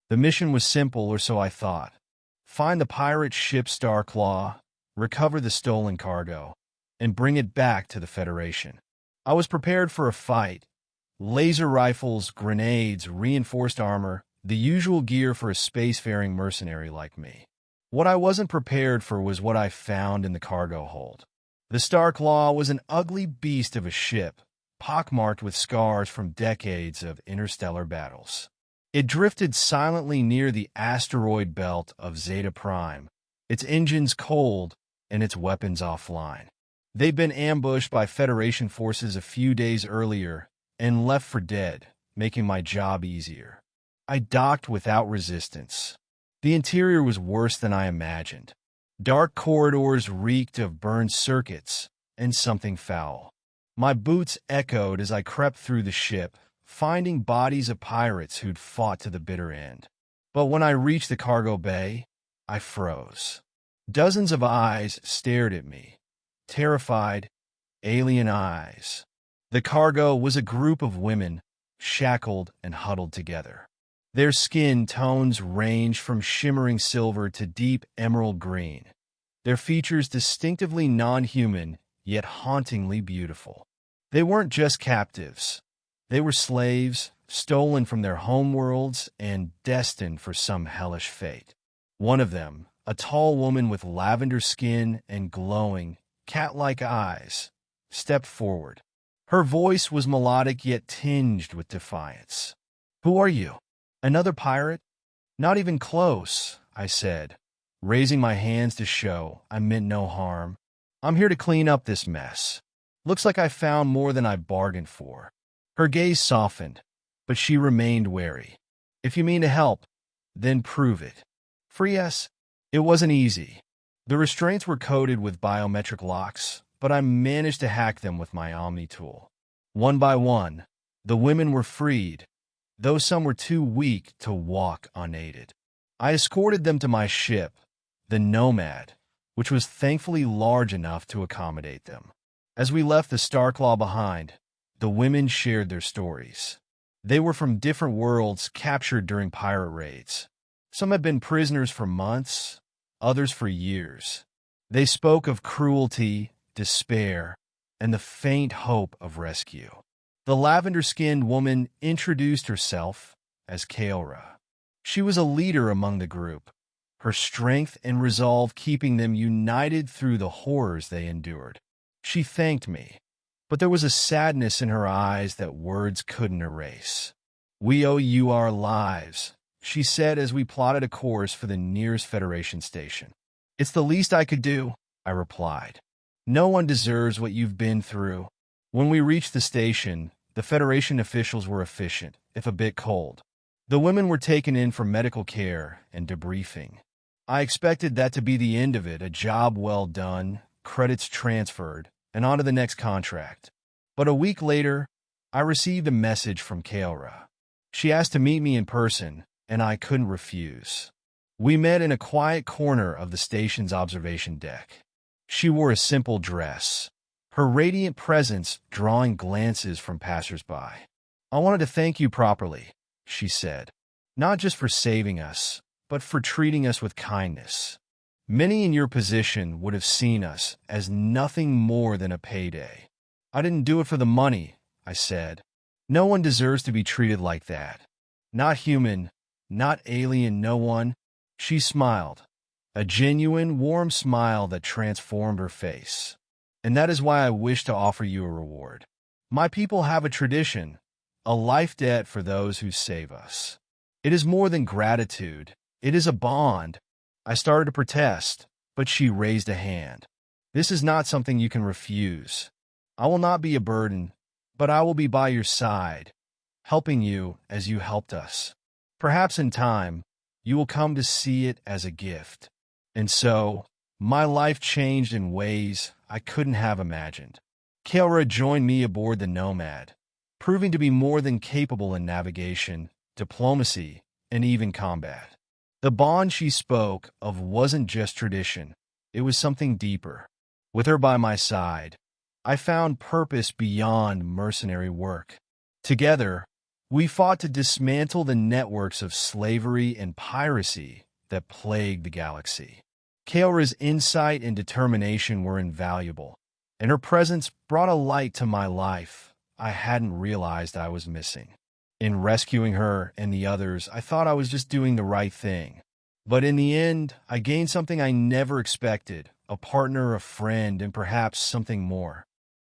The mission was simple, or so I thought. Find the pirate ship Starclaw, recover the stolen cargo, and bring it back to the Federation. I was prepared for a fight. Laser rifles, grenades, reinforced armor, the usual gear for a spacefaring mercenary like me. What I wasn't prepared for was what I found in the cargo hold. The Starclaw was an ugly beast of a ship, pockmarked with scars from decades of interstellar battles. It drifted silently near the asteroid belt of Zeta Prime, its engines cold and its weapons offline. They'd been ambushed by Federation forces a few days earlier and left for dead, making my job easier. I docked without resistance. The interior was worse than I imagined. Dark corridors reeked of burned circuits and something foul. My boots echoed as I crept through the ship, finding bodies of pirates who'd fought to the bitter end. But when I reached the cargo bay, I froze. Dozens of eyes stared at me. Terrified, alien eyes. The cargo was a group of women, shackled and huddled together. Their skin tones ranged from shimmering silver to deep emerald green. Their features distinctively non-human, yet hauntingly beautiful. They weren't just captives. They were slaves, stolen from their homeworlds and destined for some hellish fate. One of them, a tall woman with lavender skin and glowing, cat-like eyes, stepped forward. Her voice was melodic yet tinged with defiance. "Who are you? Another pirate?" "Not even close," I said, raising my hands to show I meant no harm. "I'm here to clean up this mess. Looks like I found more than I bargained for." Her gaze softened, but she remained wary. "If you mean to help, then prove it. Free us?" It wasn't easy. The restraints were coated with biometric locks, but I managed to hack them with my Omni tool. One by one, the women were freed, though some were too weak to walk unaided. I escorted them to my ship, the Nomad, which was thankfully large enough to accommodate them. As we left the Starclaw behind, the women shared their stories. They were from different worlds captured during pirate raids. Some had been prisoners for months, others for years. They spoke of cruelty, despair, and the faint hope of rescue. The lavender-skinned woman introduced herself as Kaelra. She was a leader among the group, her strength and resolve keeping them united through the horrors they endured. She thanked me, but there was a sadness in her eyes that words couldn't erase. "We owe you our lives," she said as we plotted a course for the nearest Federation station. "It's the least I could do," I replied. "No one deserves what you've been through." When we reached the station, the Federation officials were efficient, if a bit cold. The women were taken in for medical care and debriefing. I expected that to be the end of it, a job well done, credits transferred, and on to the next contract. But a week later, I received a message from Kaelra. She asked to meet me in person, and I couldn't refuse. We met in a quiet corner of the station's observation deck. She wore a simple dress, her radiant presence drawing glances from passers-by. "I wanted to thank you properly," she said, "not just for saving us, but for treating us with kindness. Many in your position would have seen us as nothing more than a payday." "I didn't do it for the money," I said. "No one deserves to be treated like that. Not human, not alien, no one." She smiled, a genuine, warm smile that transformed her face. "And that is why I wish to offer you a reward. My people have a tradition, a life debt for those who save us. It is more than gratitude. It is a bond." I started to protest, but she raised a hand. "This is not something you can refuse. I will not be a burden, but I will be by your side, helping you as you helped us. Perhaps in time, you will come to see it as a gift." And so, my life changed in ways I couldn't have imagined. Kaelra joined me aboard the Nomad, proving to be more than capable in navigation, diplomacy, and even combat. The bond she spoke of wasn't just tradition, it was something deeper. With her by my side, I found purpose beyond mercenary work. Together, We fought to dismantle the networks of slavery and piracy that plagued the galaxy. Kaelra's insight and determination were invaluable, and her presence brought a light to my life I hadn't realized I was missing. In rescuing her and the others, I thought I was just doing the right thing. But in the end, I gained something I never expected, a partner, a friend, and perhaps something more.